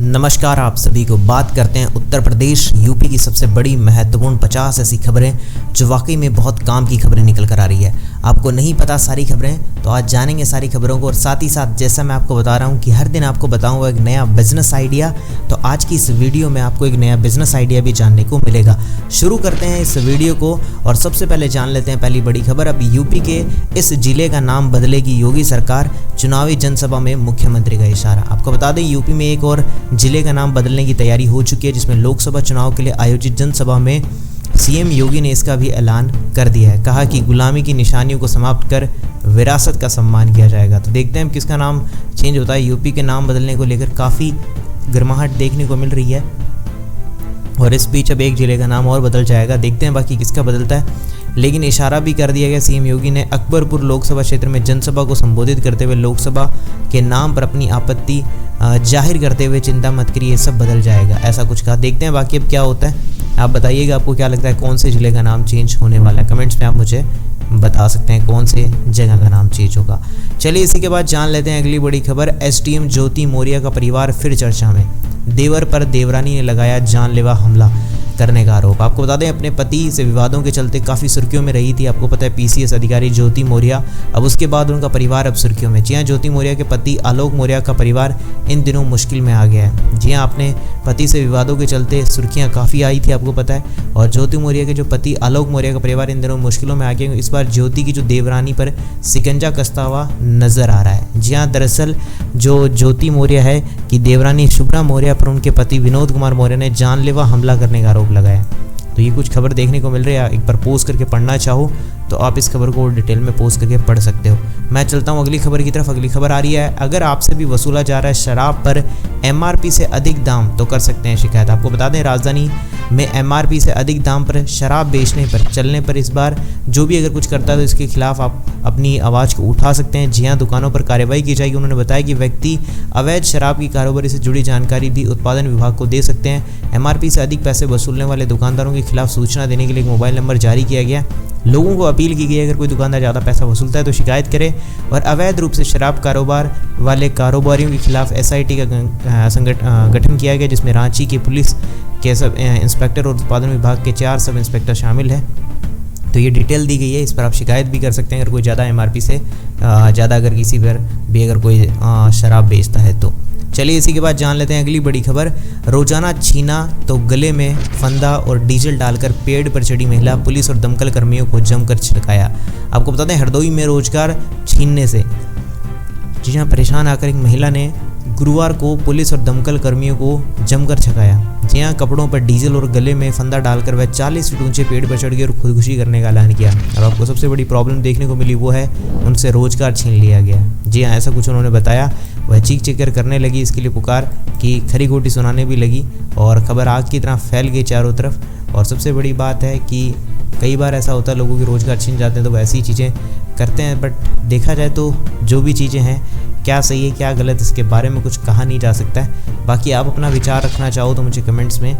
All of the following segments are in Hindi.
नमस्कार, आप सभी को बात करते हैं उत्तर प्रदेश यूपी की सबसे बड़ी महत्वपूर्ण 50 ऐसी खबरें जो वाकई में बहुत काम की खबरें निकल कर आ रही है। आपको नहीं पता सारी खबरें, तो आज जानेंगे सारी खबरों को। और साथ ही साथ जैसा मैं आपको बता रहा हूं कि हर दिन आपको बताऊंगा एक नया बिजनेस आइडिया, तो आज की इस वीडियो में आपको एक नया बिजनेस आइडिया भी जानने को मिलेगा। शुरू करते हैं इस वीडियो को और सबसे पहले जान लेते हैं पहली बड़ी खबर। अब यूपी के इस जिले का नाम बदलेगी योगी सरकार, चुनावी जनसभा में मुख्यमंत्री का इशारा। आपको बता दें यूपी में एक और जिले का नाम बदलने की तैयारी हो चुकी है, जिसमें लोकसभा चुनाव के लिए आयोजित जनसभा में सीएम योगी ने इसका भी ऐलान कर दिया है। कहा कि गुलामी की निशानियों को समाप्त कर विरासत का सम्मान किया जाएगा। तो देखते हैं किसका नाम चेंज होता है। यूपी के नाम बदलने को लेकर काफ़ी गर्माहट देखने को मिल रही है और इस बीच अब एक जिले का नाम और बदल जाएगा। देखते हैं बाकी किसका बदलता है। लेकिन इशारा भी कर दिया गया सीएम योगी ने अकबरपुर लोकसभा क्षेत्र में जनसभा को संबोधित करते हुए लोकसभा के नाम पर अपनी आपत्ति जाहिर करते हुए चिंता मत करिए, ये सब बदल जाएगा, ऐसा कुछ कहा। देखते हैं बाकी अब क्या होता है। आप बताइएगा आपको क्या लगता है कौन से जिले का नाम चेंज होने वाला है। कमेंट्स में आप मुझे बता सकते हैं कौन से जगह का नाम चेंज होगा। चलिए इसी के बाद जान लेते हैं अगली बड़ी खबर। एसडीएम ज्योति मौर्य का परिवार फिर चर्चा में, देवर पर देवरानी ने लगाया जानलेवा हमला करने का आरोप। आपको बता दें अपने पति से विवादों के चलते काफ़ी सुर्खियों में रही थी। आपको पता है पीसीएस अधिकारी ज्योति मौर्य, अब उसके बाद उनका परिवार अब सुर्खियों में। जी हाँ, ज्योति मौर्य के पति आलोक मौर्य का परिवार इन दिनों मुश्किल में आ गया है। जी हाँ, अपने पति से विवादों के चलते सुर्खियाँ काफ़ी आई थी, आपको पता है। और ज्योति मौर्य के जो पति आलोक मौर्य का परिवार इन दिनों मुश्किलों में आ गया। इस बार ज्योति की जो देवरानी पर शिकंजा कसता हुआ नजर आ रहा है। जी हाँ, दरअसल जो ज्योति मौर्य है कि देवरानी शुभ्रा मौर्य पर उनके पति विनोद कुमार मौर्य ने जानलेवा हमला करने का आरोप लगाया। तो ये कुछ खबर देखने को मिल रही है। एक बार पोस्ट करके पढ़ना चाहो तो आप इस खबर को डिटेल में पोस्ट करके पढ़ सकते हो। मैं चलता हूँ अगली खबर की तरफ। अगली खबर आ रही है, अगर आपसे भी वसूला जा रहा है शराब पर एमआरपी से अधिक दाम तो कर सकते हैं शिकायत। आपको बता दें राजधानी में एमआरपी से अधिक दाम पर शराब बेचने पर चलने पर इस बार जो भी अगर कुछ करता है तो इसके खिलाफ आप अपनी आवाज़ को उठा सकते हैं। जी हाँ, दुकानों पर कार्रवाई की जाएगी। उन्होंने बताया कि व्यक्ति अवैध शराब की कारोबारी से जुड़ी जानकारी भी उत्पादन विभाग को दे सकते हैं। एमआरपी से अधिक पैसे वसूलने वाले दुकानदारों के खिलाफ सूचना देने के लिए एक मोबाइल नंबर जारी किया गया। लोगों को अपील की गई है अगर कोई दुकानदार ज़्यादा पैसा वसूलता है तो शिकायत करे। और अवैध रूप से शराब कारोबार वाले कारोबारियों के खिलाफ एसआईटी का गठन किया गया, जिसमें रांची की पुलिस के सब इंस्पेक्टर और उत्पादन विभाग के 4 सब इंस्पेक्टर शामिल है। तो ये डिटेल दी गई है, इस पर आप शिकायत भी कर सकते हैं अगर कोई ज़्यादा एमआरपी से ज़्यादा अगर किसी पर भी अगर कोई शराब बेचता है तो। चलिए इसी के बाद जान लेते हैं अगली बड़ी खबर। रोजाना छीना तो गले में फंदा और डीजल डालकर पेड़ पर चढ़ी महिला, पुलिस और दमकल कर्मियों को जमकर छिड़काया। आपको बता दें हरदोई में रोजगार छीनने से जी हाँ परेशान आकर एक महिला ने गुरुवार को पुलिस और दमकल कर्मियों को जमकर छकाया। जी हाँ, कपड़ों पर डीजल और गले में फंदा डालकर वह 40 फीट ऊंचे पेड़ पर चढ़ गई और खुदकुशी करने का ऐलान किया। और आपको सबसे बड़ी प्रॉब्लम देखने को मिली वो है उनसे रोजगार छीन लिया गया। जी हाँ, ऐसा कुछ उन्होंने बताया। वह चीख चीख कर करने लगी, इसके लिए पुकार की खरी खोटी सुनाने भी लगी और खबर आग की तरह फैल गई चारों तरफ। और सबसे बड़ी बात है कि कई बार ऐसा होता है लोगों के रोजगार छीन जाते हैं तो वैसी चीज़ें करते हैं। बट देखा जाए तो जो भी चीज़ें हैं क्या सही है क्या गलत इसके बारे में कुछ कहा नहीं जा सकता है। बाकी आप अपना विचार रखना चाहो तो मुझे कमेंट्स में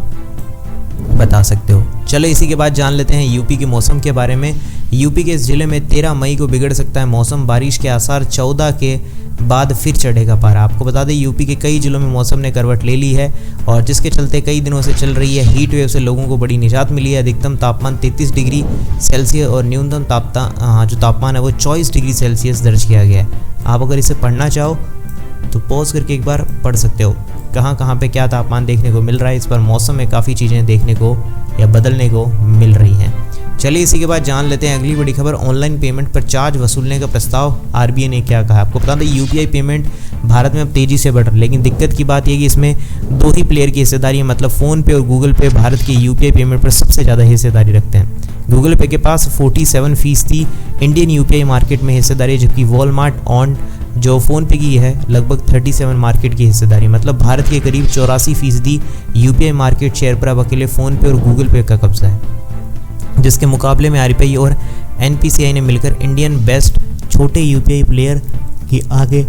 बता सकते हो। चलो इसी के बाद जान लेते हैं यूपी के मौसम के बारे में। यूपी के इस जिले में 13 मई को बिगड़ सकता है मौसम, बारिश के आसार, 14 के बाद फिर चढ़ेगा पारा। आपको बता दें यूपी के कई जिलों में मौसम ने करवट ले ली है और जिसके चलते कई दिनों से चल रही है हीट वेव से लोगों को बड़ी निजात मिली है। अधिकतम तापमान 33 डिग्री सेल्सियस और न्यूनतम जो तापमान है वो 24 डिग्री सेल्सियस दर्ज किया गया है। आप अगर इसे पढ़ना चाहो तो पॉज करके एक बार पढ़ सकते हो कहाँ पे क्या तापमान देखने को मिल रहा है। इस पर मौसम में काफ़ी चीज़ें देखने को या बदलने को मिल रही हैं। चलिए इसी के बाद जान लेते हैं अगली बड़ी खबर। ऑनलाइन पेमेंट पर चार्ज वसूलने का प्रस्ताव, आरबीआई ने क्या कहा। आपको बता दें यूपीआई पेमेंट भारत में अब तेज़ी से बढ़ रहा है, लेकिन दिक्कत की बात यह कि इसमें 2 ही प्लेयर की हिस्सेदारी है, मतलब फ़ोन पे और गूगल पे भारत की यूपीआई पेमेंट पर सबसे ज़्यादा हिस्सेदारी रखते हैं। गूगल पे के पास 47% इंडियन यूपीआई मार्केट में हिस्सेदारी है, जबकि वॉलमार्ट ऑन जो फ़ोनपे की है लगभग 37 मार्केट की हिस्सेदारी, मतलब भारत के करीब 84% यूपीआई मार्केट शेयर पर अब अकेले फ़ोनपे और गूगल पे का कब्जा है, जिसके मुकाबले में आरबीआई और एनपीसीआई ने मिलकर इंडियन बेस्ट छोटे यूपीआई प्लेयर की आगे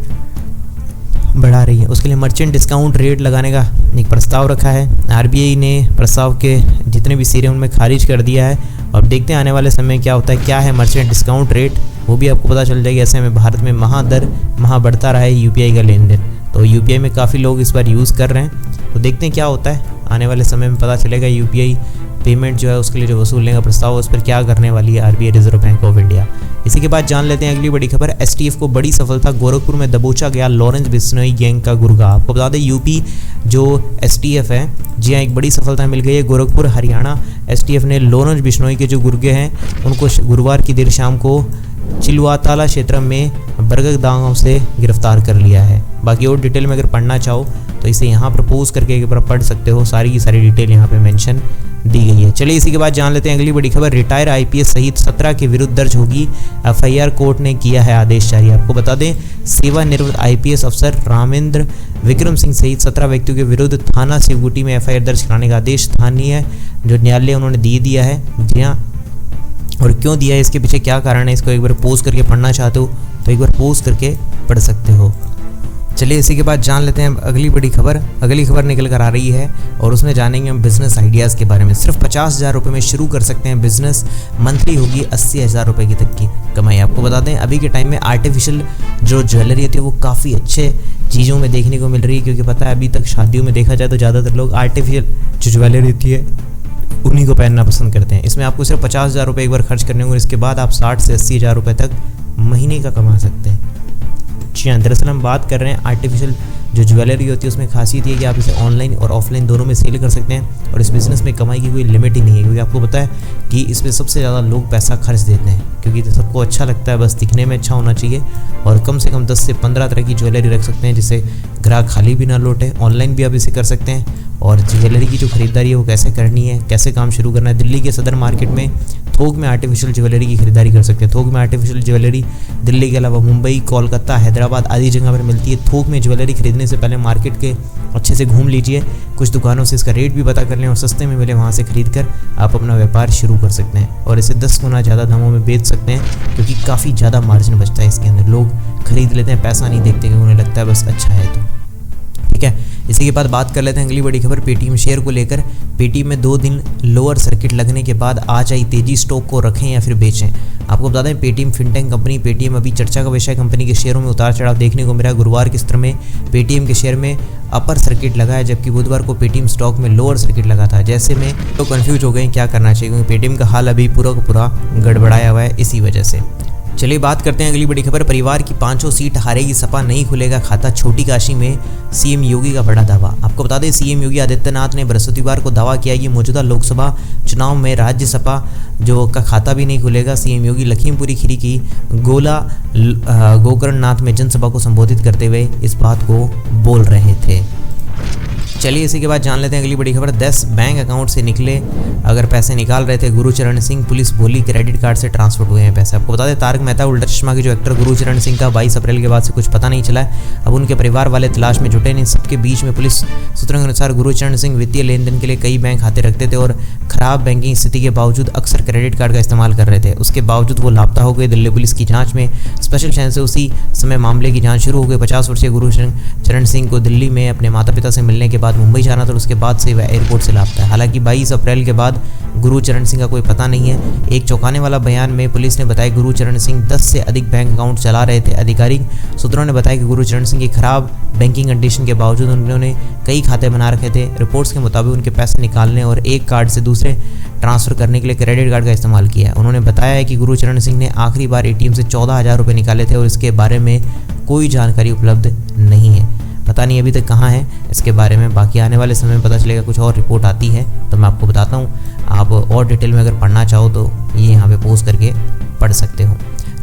बढ़ा रही है। उसके लिए मर्चेंट डिस्काउंट रेट लगाने का एक प्रस्ताव रखा है। आरबीआई ने प्रस्ताव के जितने भी सिरे उनमें खारिज कर दिया है और देखते हैं आने वाले समय में क्या होता है। क्या है मर्चेंट डिस्काउंट रेट वो भी आपको पता चल जाएगी। ऐसे में भारत में महा बढ़ता रहा है यूपीआई का लेन देन, तो यूपीआई में काफ़ी लोग इस बार यूज़ कर रहे हैं। देखते हैं क्या होता है, आने वाले समय में पता चलेगा। यूपीआई पेमेंट जो है उसके लिए जो वसूलने का प्रस्ताव है उस पर क्या करने वाली है RBI reserve bank of India. इसी के बाद जान लेते हैं अगली बड़ी खबर। एसटीएफ को बड़ी सफलता, गोरखपुर में दबोचा गया लॉरेंस बिश्नोई गैंग का गुर्गा। आपको बता दें यूपी जो एसटीएफ है, जी हाँ, एक बड़ी सफलता मिल गई है। गोरखपुर हरियाणा एसटीएफ ने लॉरेंस बिश्नोई के जो गुर्गे हैं उनको गुरुवार की देर शाम को चिलवाताला क्षेत्र में बरगद गांव से गिरफ्तार कर लिया है। बाकी और डिटेल में अगर पढ़ना चाहो तो इसे यहाँ पर पोस्ट करके एक बार पढ़ सकते हो, सारी की सारी डिटेल यहाँ पे मेंशन दी गई है। चलिए इसी के बाद जान लेते हैं अगली बड़ी खबर। रिटायर आईपीएस सहित 17 के विरुद्ध दर्ज होगी एफआईआर, कोर्ट ने किया है आदेश जारी। आपको बता दें सेवानिवृत्त आईपीएस अफसर रामेंद्र विक्रम सिंह सहित 17 व्यक्तियों के विरुद्ध थाना शिवगुटी में एफआईआर दर्ज कराने का आदेश स्थानीय जो न्यायालय उन्होंने दे दिया है। जी हाँ, और क्यों दिया है, इसके पीछे क्या कारण है, इसको एक बार पोस्ट करके पढ़ना चाहते हो तो एक बार पोस्ट करके पढ़ सकते हो। चलिए इसी के बाद जान लेते हैं अगली बड़ी खबर। अगली खबर निकल कर आ रही है और उसमें जानेंगे हम बिजनेस आइडियाज़ के बारे में। सिर्फ 50,000 रुपये में शुरू कर सकते हैं बिजनेस, मंथली होगी 80,000 रुपये की तक की कमाई। आपको बता दें अभी के टाइम में आर्टिफिशियल जो ज्वेलरी होती है वो काफ़ी अच्छे चीज़ों में देखने को मिल रही है, क्योंकि पता है अभी तक शादियों में देखा जाए तो ज़्यादातर लोग आर्टिफिशियल जो ज्वेलरी होती है उन्हीं को पहनना पसंद करते हैं। इसमें आपको सिर्फ 50,000 रुपये एक बार खर्च करने होंगे, इसके बाद आप 60 से 80,000 रुपये तक महीने का कमा सकते हैं। जी हाँ, दरअसल हम बात कर रहे हैं आर्टिफिशियल जो ज्वेलरी होती है उसमें खासियत ये है कि आप इसे ऑनलाइन और ऑफलाइन दोनों में सेल कर सकते हैं और इस बिज़नेस में कमाई की कोई लिमिट ही नहीं है, क्योंकि आपको पता है कि इसमें सबसे ज़्यादा लोग पैसा खर्च देते हैं, क्योंकि सबको अच्छा लगता है, बस दिखने में अच्छा होना चाहिए। और कम से कम 10 से 15 तरह की ज्वेलरी रख सकते हैं जिससे ग्राहक खाली भी ना लौटे। ऑनलाइन भी आप इसे कर सकते हैं। और ज्वेलरी की जो खरीदारी है वो कैसे करनी है, कैसे काम शुरू करना है, दिल्ली के सदर मार्केट में थोक में आर्टिफिशियल ज्वेलरी की खरीदारी कर सकते हैं। थोक में आर्टिफिशियल ज्वेलरी दिल्ली के अलावा मुंबई, कोलकाता, हैदराबाद आदि जगह पर मिलती है। थोक में ज्वेलरी खरीदने से पहले मार्केट के अच्छे से घूम लीजिए, कुछ दुकानों से इसका रेट भी पता कर लें और सस्ते में मिले वहाँ से खरीद कर आप अपना व्यापार शुरू कर सकते हैं और इसे 10 गुना ज़्यादा दामों में बेच सकते हैं, क्योंकि काफ़ी ज़्यादा मार्जिन बचता है इसके अंदर। लोग खरीद लेते हैं, पैसा नहीं देखते, क्योंकि उन्हें लगता है बस अच्छा है तो ठीक है। इसी के बाद बात कर लेते हैं अगली बड़ी खबर पेटीएम शेयर को लेकर। पेटीएम में 2 दिन लोअर सर्किट लगने के बाद आज आई तेजी, स्टॉक को रखें या फिर बेचें। आपको बता दें पेटीएम फिनटेक कंपनी पेटीएम अभी चर्चा का विषय। कंपनी के शेयरों में उतार चढ़ाव देखने को मिला। गुरुवार के सत्र में पेटीएम के शेयर में अपर सर्किट लगा है, जबकि बुधवार को पेटीएम स्टॉक में लोअर सर्किट लगा था। जैसे में तो कंफ्यूज हो गए क्या करना चाहिए, क्योंकि पेटीएम का हाल अभी पूरा का पूरा गड़बड़ाया हुआ है इसी वजह से। चलिए बात करते हैं अगली बड़ी खबर। परिवार की 500 सीट हारेगी सपा, नहीं खुलेगा खाता। छोटी काशी में सीएम योगी का बड़ा दावा। आपको बता दें सीएम योगी आदित्यनाथ ने बृहस्पतिवार को दावा किया कि मौजूदा लोकसभा चुनाव में राज्यसभा जो का खाता भी नहीं खुलेगा। सीएम योगी लखीमपुरी खीरी की गोला गोकर्णनाथ में जनसभा को संबोधित करते हुए इस बात को बोल रहे थे। चलिए इसी के बाद जान लेते हैं अगली बड़ी खबर। 10 बैंक अकाउंट से निकले अगर पैसे निकाल रहे थे गुरुचरण सिंह, पुलिस बोली क्रेडिट कार्ड से ट्रांसफर हुए हैं पैसे। आपको बता दें तारक मेहता उल्टा चश्मा के जो एक्टर गुरुचरण सिंह का 22 अप्रैल के बाद से कुछ पता नहीं चला है। अब उनके परिवार वाले तलाश में जुटे। इन सबके बीच में पुलिस सूत्रों के अनुसार गुरुचरण सिंह वित्तीय लेन देन के लिए कई बैंक खाते रखते थे और खराब बैंकिंग स्थिति के बावजूद अक्सर क्रेडिट कार्ड का इस्तेमाल कर रहे थे। उसके बावजूद वो लापता हो गए। दिल्ली पुलिस की जाँच में स्पेशल चैन से उसी समय मामले की जाँच शुरू हो गई। 50 वर्षीय गुरुचरण सिंह को दिल्ली में अपने माता पिता से मिलने के बाद मुंबई जाना था, उसके बाद से वह एयरपोर्ट से लापता है। हालांकि 22 अप्रैल के बाद गुरुचरण सिंह का कोई पता नहीं है। एक चौंकाने वाला बयान में पुलिस ने बताया गुरुचरण सिंह 10 से अधिक बैंक अकाउंट चला रहे थे। आधिकारिक सूत्रों ने बताया कि गुरुचरण सिंह की खराब बैंकिंग कंडीशन के बावजूद उन्होंने कई खाते बना रखे थे। रिपोर्ट्स के मुताबिक उनके पैसे निकालने और एक कार्ड से दूसरे ट्रांसफर करने के लिए क्रेडिट कार्ड का इस्तेमाल किया है। उन्होंने बताया है कि गुरुचरण सिंह ने आखिरी बार एटीएम से 14,000 रुपये निकाले थे और इसके बारे में कोई जानकारी उपलब्ध नहीं है। पता नहीं अभी तक कहाँ है इसके बारे में, बाकी आने वाले समय में पता चलेगा। कुछ और रिपोर्ट आती है तो मैं आपको बताता हूँ। आप और डिटेल में अगर पढ़ना चाहो तो ये यहाँ पे पोस्ट करके पढ़ सकते हो।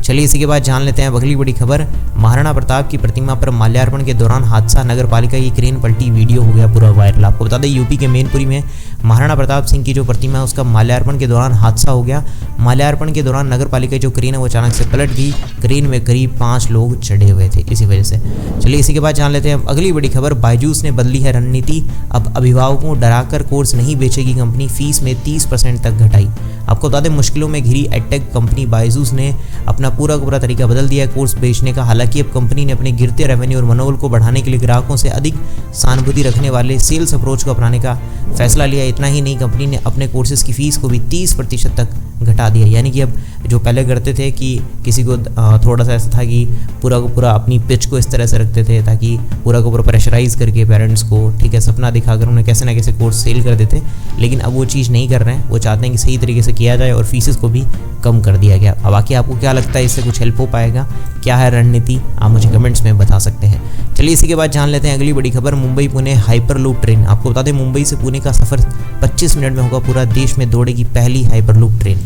चलिए इसी के बाद जान लेते हैं अगली बड़ी खबर। महाराणा प्रताप की प्रतिमा पर माल्यार्पण के दौरान हादसा, नगर पालिका की क्रेन पलटी, वीडियो हो गया पूरा वायरल। आपको बता दें यूपी के मैनपुरी में महाराणा प्रताप सिंह की जो प्रतिमा है उसका माल्यार्पण के दौरान हादसा हो गया। माल्यार्पण के दौरान नगर पालिका की जो क्रेन है वो अचानक से पलट गई। क्रेन में करीब 5 लोग चढ़े हुए थे इसी वजह से। चलिए इसी के बाद जान लेते हैं अगली बड़ी खबर। बायजूस ने बदली है रणनीति, अब अभिभावकों को डराकर कोर्स नहीं बेचेगी कंपनी, फीस में 30% तक घटाई। आपको बता दें मुश्किलों में घिरी एडटेक कंपनी बायजूस ने अपना पूरा का पूरा तरीका बदल दिया है कोर्स बेचने का। हालांकि अब कंपनी ने अपने गिरते रेवेन्यू और मनोबल को बढ़ाने के लिए ग्राहकों से अधिक सहानुभूति रखने वाले सेल्स अप्रोच को अपनाने का फैसला लिया। इतना ही नहीं, कंपनी ने अपने कोर्सेज की फीस को भी 30% तक घटा दिया। यानी कि अब जो पहले करते थे कि किसी को थोड़ा सा ऐसा था कि पूरा का पूरा अपनी पिच को इस तरह से रखते थे ताकि पूरा का पूरा प्रेशराइज करके पेरेंट्स को, ठीक है, सपना दिखाकर उन्हें कैसे ना कैसे कोर्स सेल कर देते। लेकिन अब वो चीज़ नहीं कर रहे हैं, वो चाहते हैं कि सही तरीके से किया जाए और फीसेस को भी कम कर दिया गया। अब बाकी आपको क्या लगता है, इससे कुछ हेल्प हो पाएगा? क्या है रणनीति, आप मुझे कमेंट्स में बता सकते हैं। चलिए इसी के बाद जान लेते हैं अगली बड़ी खबर, मुंबई पुणे हाइपरलूप ट्रेन। आपको बता दें मुंबई से पुणे का सफ़र 25 मिनट में होगा, पूरा देश में दौड़ेगी पहली हाइपरलूप ट्रेन।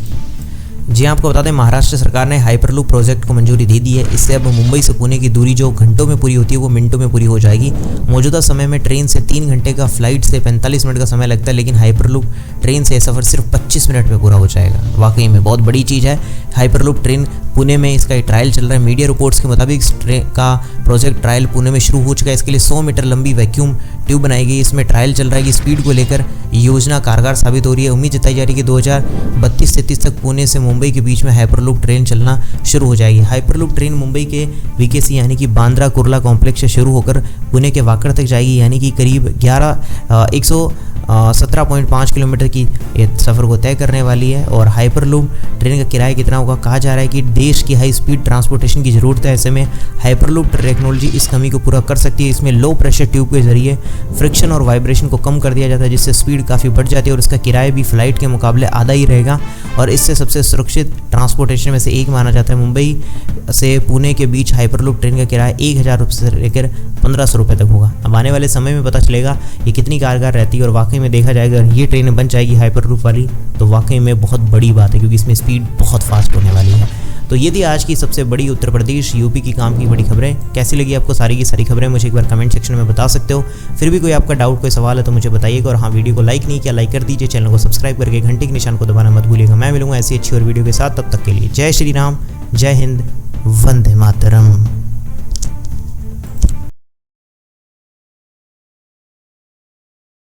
जी आपको बता दें महाराष्ट्र सरकार ने हाइपरलूप प्रोजेक्ट को मंजूरी दे दी है। इससे अब मुंबई से पुणे की दूरी जो घंटों में पूरी होती है वो मिनटों में पूरी हो जाएगी। मौजूदा समय में ट्रेन से 3 घंटे का, फ्लाइट से 45 मिनट का समय लगता है, लेकिन हाइपरलूप ट्रेन से सफ़र सिर्फ 25 मिनट में पूरा हो जाएगा। वाकई में बहुत बड़ी चीज़ है। हाइपरलूप ट्रेन पुणे में इसका ट्रायल चल रहा है। मीडिया रिपोर्ट्स के मुताबिक इस ट्रेन का प्रोजेक्ट ट्रायल पुणे में शुरू हो चुका है। इसके लिए 100 मीटर लंबी वैक्यूम ट्यूब बनाई गई। इसमें ट्रायल चल रहा है कि स्पीड को लेकर योजना कारगर साबित हो रही है। उम्मीद जताई जा रही है कि 2032-33 तक पुणे से मुंबई के बीच में हाइपरलूप ट्रेन चलना शुरू हो जाएगी। हाइपरलूप ट्रेन मुंबई के वीकेसी यानी कि बांद्रा कुर्ला कॉम्प्लेक्स से शुरू होकर पुणे के वाकड़ तक जाएगी, यानी कि करीब 117.5 किलोमीटर की सफ़र को तय करने वाली है। और हाइपरलूप ट्रेन का किराया कितना होगा? कहा जा रहा है कि देश की हाई स्पीड ट्रांसपोर्टेशन की ज़रूरत है। ऐसे में हाइपरलूप टेक्नोलॉजी इस कमी को पूरा कर सकती है। इसमें लो प्रेशर ट्यूब के जरिए फ्रिक्शन और वाइब्रेशन को कम कर दिया जाता है, जिससे स्पीड काफ़ी बढ़ जाती है और इसका किराया भी फ्लाइट के मुकाबले आधा ही रहेगा। और इससे सबसे सुरक्षित ट्रांसपोर्टेशन में से एक माना जाता है। मुंबई से पुणे के बीच हाइपरलूप ट्रेन का किराया 1000 रुपये से लेकर 1500 रुपये तक होगा। अब आने वाले समय में पता चलेगा ये कितनी कारगर रहती है। और वाकई में देखा जाएगा ये ट्रेन बन जाएगी हाइपरलूप वाली तो वाकई में बहुत बड़ी बात है, क्योंकि इसमें स्पीड बहुत फास्ट होने वाली है। तो ये थी आज की सबसे बड़ी उत्तर प्रदेश यूपी की काम की बड़ी खबरें। कैसी लगी आपको सारी की सारी खबरें, मुझे एक बार कमेंट सेक्शन में बता सकते हो। फिर भी कोई आपका डाउट, कोई सवाल है तो मुझे बताइएगा। और हाँ, वीडियो को लाइक नहीं किया, लाइक कर दीजिए। चैनल को सब्सक्राइब करके घंटे के निशान को दबाना मत भूलिएगा। मैं मिलूंगा ऐसी अच्छी और वीडियो के साथ, तब तक के लिए जय श्री राम, जय हिंद, वंदे मातरम।